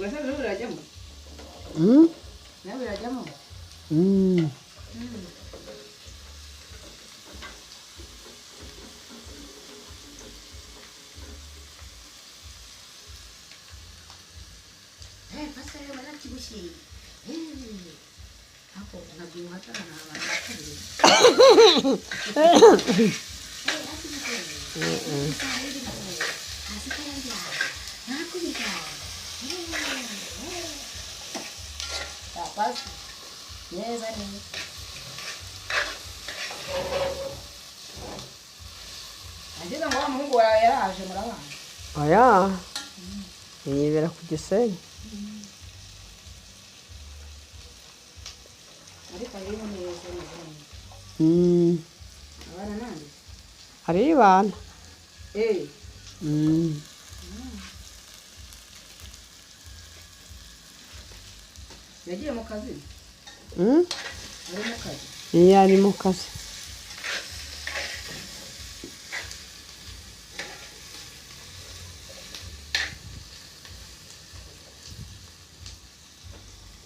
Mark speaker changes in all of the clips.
Speaker 1: Masa lu udah jam?
Speaker 2: Hmm?
Speaker 1: Ya udah jam.
Speaker 2: Hmm.
Speaker 1: Pasal mana cibusi? Aku nagbuhat na naman ako. Kasih kalian dia. Aku bisa. Tapos, yes, ani. Andiyan ang mga mong buhay ya, asya mo lang.
Speaker 2: Olha. Yibera ku Gisenyi.
Speaker 1: Ari pagi mo ni sa mga.
Speaker 2: Hmm.
Speaker 1: Awara na.
Speaker 2: Hari bana.
Speaker 1: Eh.
Speaker 2: Hmm.
Speaker 1: Yagiye mu kazi.
Speaker 2: Hmm?
Speaker 1: Ari mu kazi.
Speaker 2: Iya ari mu kazi.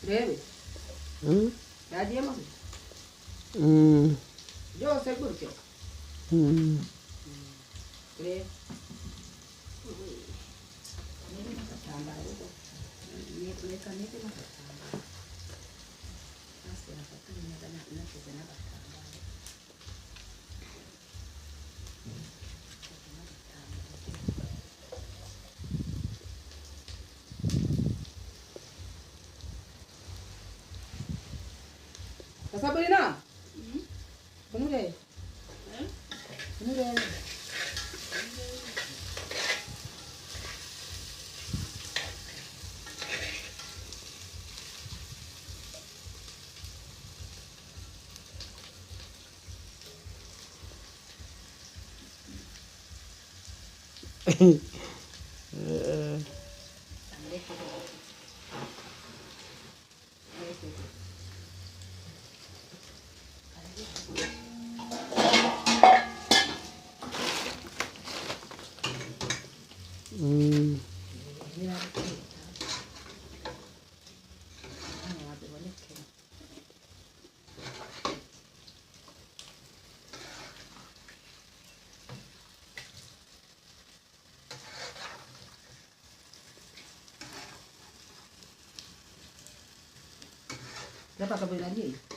Speaker 1: Rebe.
Speaker 2: Hmm?
Speaker 1: Yagiye mu.
Speaker 2: Hmm.
Speaker 1: Byose gutyo.
Speaker 2: Hmm.
Speaker 1: Rebe. Sabrina. Bunu deh. Bunu deh.
Speaker 2: Hmm.
Speaker 1: Dapat Sabrina lagi.